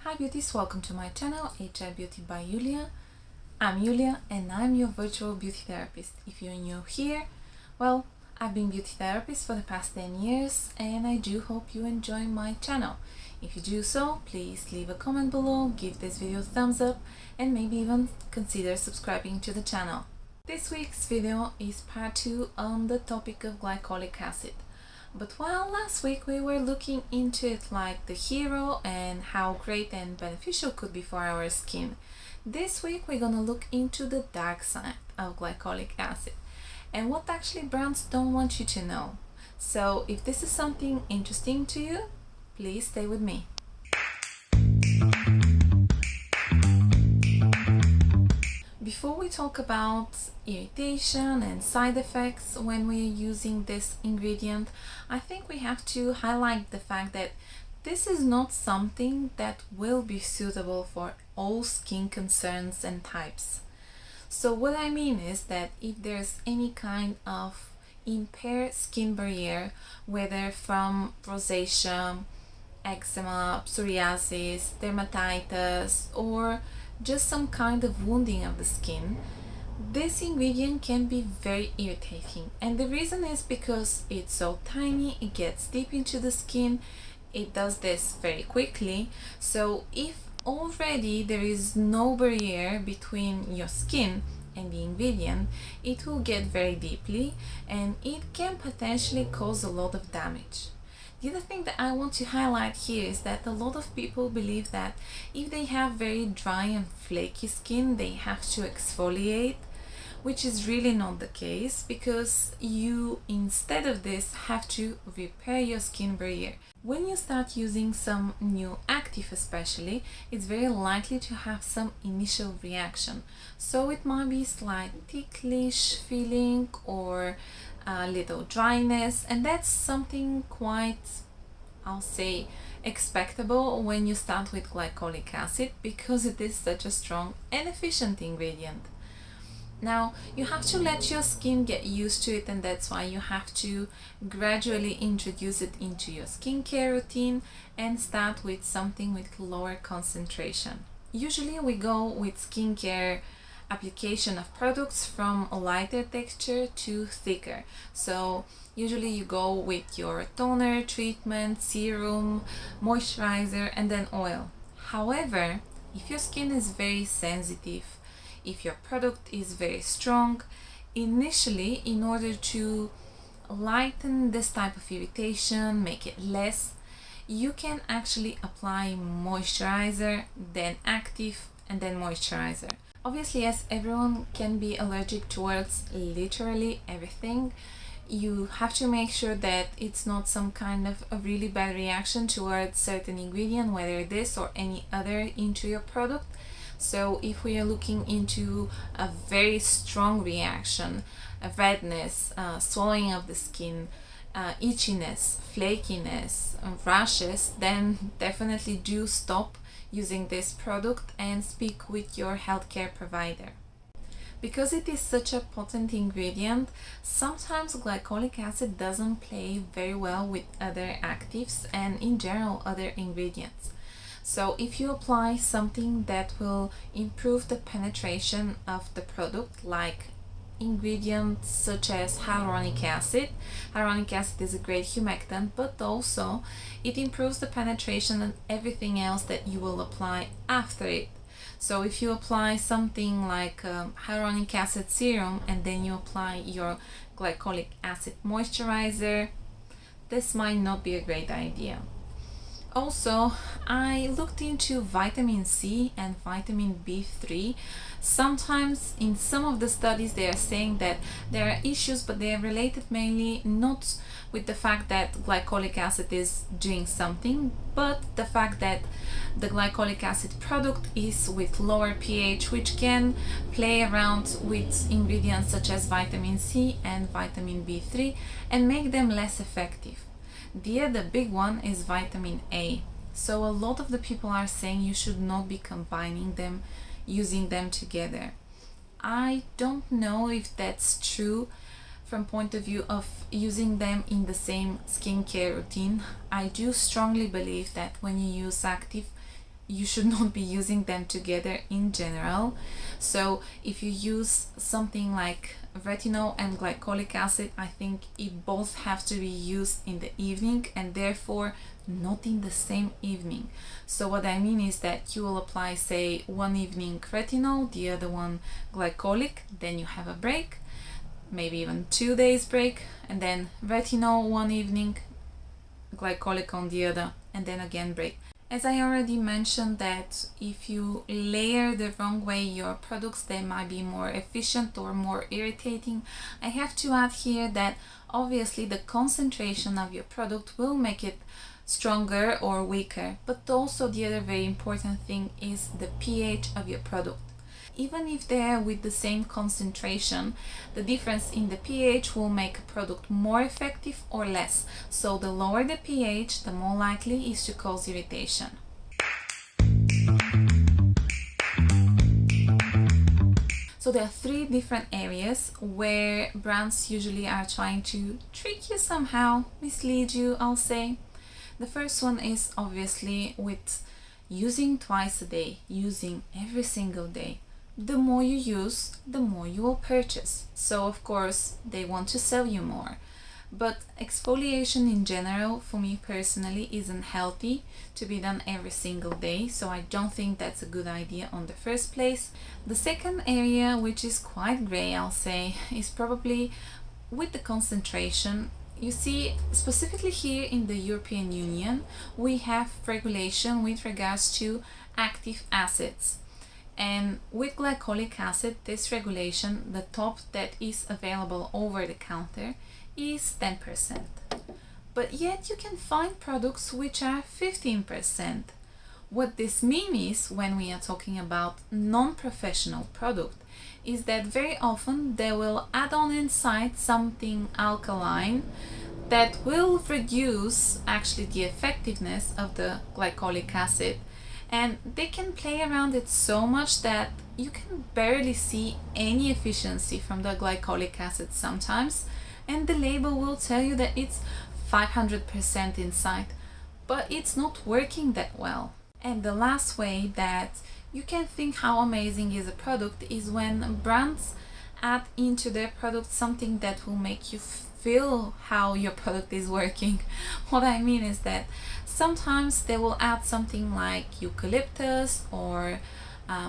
Hi beauties, welcome to my channel H.ealthy by Yulia. I'm Yulia and I'm your virtual beauty therapist. If you're new here, well, I've been beauty therapist for the past 10 years and I do hope you enjoy my channel. If you do so, please leave a comment below, give this video a thumbs up and maybe even consider subscribing to the channel. This week's video is part 2 on the topic of glycolic acid. But while last week we were looking into it like the hero and how great and beneficial it could be for our skin, this week we're gonna look into the dark side of glycolic acid and what actually brands don't want you to know. So if this is something interesting to you, please stay with me. Before we talk about irritation and side effects when we are using this ingredient, I think we have to highlight the fact that this is not something that will be suitable for all skin concerns and types. So what I mean is that if there's any kind of impaired skin barrier, whether from rosacea, eczema, psoriasis, dermatitis, or just some kind of wounding of the skin, this ingredient can be very irritating. And the reason is because it's so tiny, it gets deep into the skin, it does this very quickly. So if already there is no barrier between your skin and the ingredient, it will get very deeply and it can potentially cause a lot of damage. The other thing that I want to highlight here is that a lot of people believe that if they have very dry and flaky skin, they have to exfoliate, which is really not the case, because you, instead of this, have to repair your skin barrier. When you start using some new active especially, it's very likely to have some initial reaction. So it might be slight ticklish feeling or a little dryness, and that's something quite, I'll say, expectable when you start with glycolic acid, because it is such a strong and efficient ingredient. Now, you have to let your skin get used to it, and that's why you have to gradually introduce it into your skincare routine and start with something with lower concentration. Usually we go with skincare application of products from a lighter texture to thicker. So usually you go with your toner, treatment, serum, moisturizer and then oil. However, if your skin is very sensitive, if your product is very strong, initially, in order to lighten this type of irritation, make it less, you can actually apply moisturizer, then active and then moisturizer. Obviously, as everyone can be allergic towards literally everything, you have to make sure that it's not some kind of a really bad reaction towards certain ingredient, whether this or any other, into your product. So if we are looking into a very strong reaction, a redness, swelling of the skin, itchiness, flakiness, rashes, then definitely do stop using this product and speak with your healthcare provider. Because it is such a potent ingredient, sometimes glycolic acid doesn't play very well with other actives and in general other ingredients. So if you apply something that will improve the penetration of the product, like ingredients such as hyaluronic acid. Hyaluronic acid is a great humectant, but also it improves the penetration and everything else that you will apply after it. So if you apply something like hyaluronic acid serum and then you apply your glycolic acid moisturizer, this might not be a great idea. Also, I looked into vitamin C and vitamin B3. Sometimes in some of the studies they are saying that there are issues, but they are related mainly not with the fact that glycolic acid is doing something, but the fact that the glycolic acid product is with lower pH, which can play around with ingredients such as vitamin C and vitamin B3 and make them less effective. The other big one is vitamin A. So a lot of the people are saying you should not be combining them, using them together. I don't know if that's true from point of view of using them in the same skincare routine, I do strongly believe that when you use active, you should not be using them together in general. So if you use something like retinol and glycolic acid, I think it both have to be used in the evening and therefore not in the same evening. So what I mean is that you will apply, say, one evening retinol, the other one glycolic, then you have a break, maybe even 2 days break, and then retinol one evening, glycolic on the other, and then again break. As I already mentioned, that if you layer the wrong way your products, they might be more efficient or more irritating. I have to add here that obviously the concentration of your product will make it stronger or weaker, but also the other very important thing is the pH of your product. Even if they are with the same concentration, the difference in the pH will make a product more effective or less. So the lower the pH, the more likely is to cause irritation. So there are 3 different areas where brands usually are trying to trick you somehow, mislead you, I'll say. The first one is obviously with using twice a day, using every single day. The more you use, the more you will purchase. So of course they want to sell you more. But exfoliation in general, for me personally, isn't healthy to be done every single day. So I don't think that's a good idea on the first place. The second area, which is quite gray, I'll say, is probably with the concentration. You see, specifically here in the European Union, we have regulation with regards to active acids. And with glycolic acid, this regulation, the top that is available over the counter is 10%. But yet you can find products which are 15%. What this means when we are talking about non-professional product is that very often they will add on inside something alkaline that will reduce actually the effectiveness of the glycolic acid. And they can play around it so much that you can barely see any efficiency from the glycolic acid sometimes, and the label will tell you that it's 500% inside, but it's not working that well. And the last way that you can think how amazing is a product is when brands add into their product something that will make you feel how your product is working. What I mean is that sometimes they will add something like eucalyptus or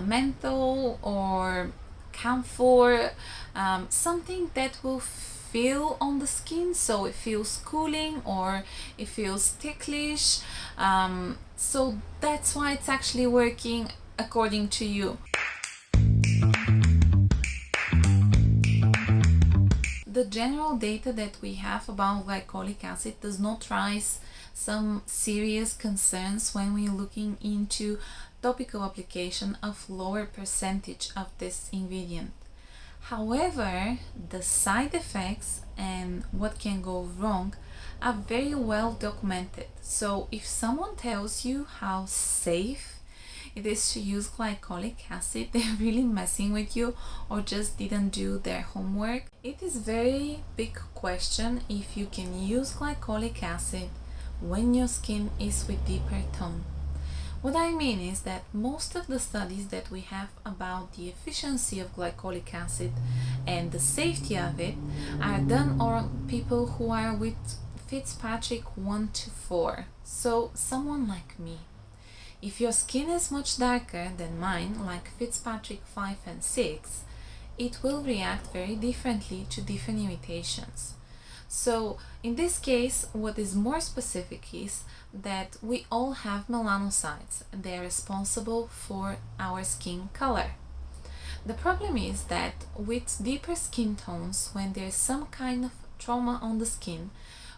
menthol or camphor, something that will feel on the skin, so it feels cooling or it feels ticklish. So that's why it's actually working according to you. The general data that we have about glycolic acid does not raise some serious concerns when we're looking into topical application of lower percentage of this ingredient. However, the side effects and what can go wrong are very well documented. So if someone tells you how safe it is to use glycolic acid, they're really messing with you or just didn't do their homework. It is very big question if you can use glycolic acid when your skin is with deeper tone. What I mean is that most of the studies that we have about the efficiency of glycolic acid and the safety of it are done on people who are with Fitzpatrick 1 to 4. So someone like me. If your skin is much darker than mine, like Fitzpatrick 5 and 6, it will react very differently to different irritations. So in this case, what is more specific is that we all have melanocytes and they are responsible for our skin color. The problem is that with deeper skin tones, when there's some kind of trauma on the skin,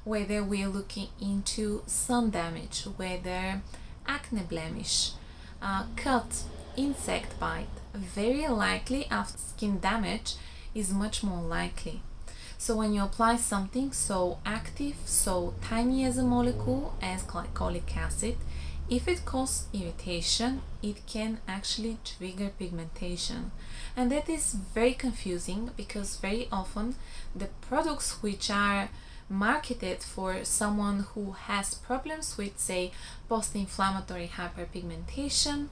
whether we're looking into sun damage, whether acne blemish, cut, insect bite, very likely after skin damage is much more likely. So when you apply something so active, so tiny as a molecule as glycolic acid, if it causes irritation, it can actually trigger pigmentation. And that is very confusing because very often the products which are marketed for someone who has problems with, say, post-inflammatory hyperpigmentation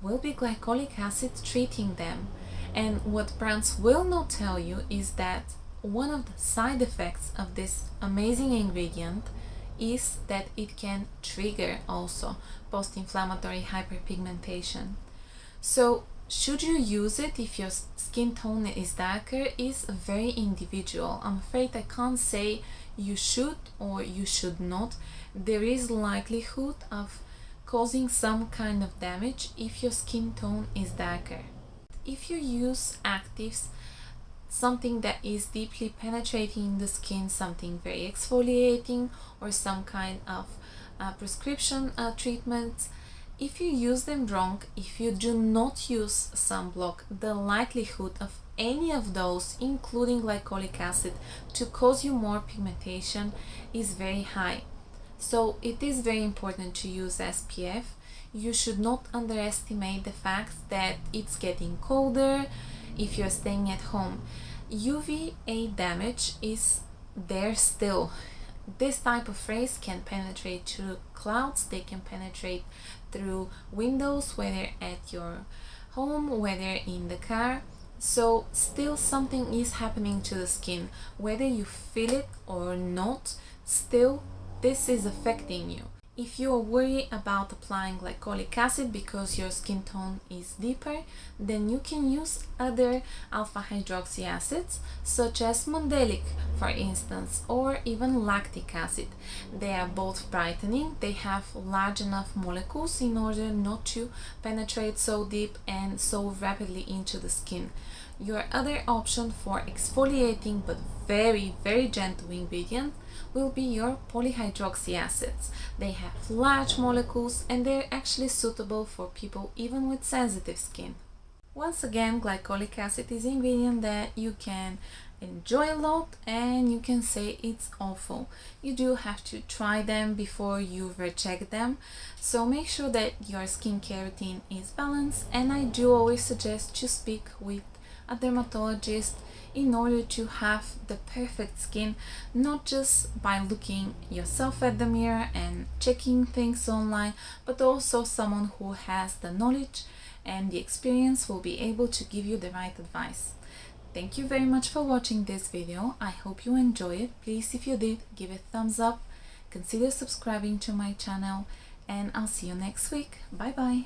will be glycolic acid treating them. And what brands will not tell you is that one of the side effects of this amazing ingredient is that it can trigger also post-inflammatory hyperpigmentation. So should you use it if your skin tone is darker is very individual. I'm afraid I can't say you should or you should not. There is likelihood of causing some kind of damage if your skin tone is darker. If you use actives, something that is deeply penetrating the skin, something very exfoliating, or some kind of prescription treatment, if you use them wrong, if you do not use sunblock, the likelihood of any of those, including glycolic acid, to cause you more pigmentation is very high. So it is very important to use SPF. You should not underestimate the fact that it's getting colder if you're staying at home. UVA damage is there still. This type of rays can penetrate through clouds, they can penetrate through windows, whether at your home, whether in the car. So still something is happening to the skin. Whether you feel it or not, still this is affecting you. If you are worried about applying glycolic acid because your skin tone is deeper, then you can use other alpha hydroxy acids such as mandelic, for instance, or even lactic acid. They are both brightening, they have large enough molecules in order not to penetrate so deep and so rapidly into the skin. Your other option for exfoliating but very, very gentle ingredient will be your polyhydroxy acids. They have large molecules and they're actually suitable for people even with sensitive skin. Once again, glycolic acid is an ingredient that you can enjoy a lot and you can say it's awful. You do have to try them before you reject them. So make sure that your skincare routine is balanced, and I do always suggest to speak with a dermatologist in order to have the perfect skin, not just by looking yourself at the mirror and checking things online, but also someone who has the knowledge and the experience will be able to give you the right advice. Thank you very much for watching this video. I hope you enjoy it. Please, if you did, give it a thumbs up, consider subscribing to my channel, and I'll see you next week. Bye bye.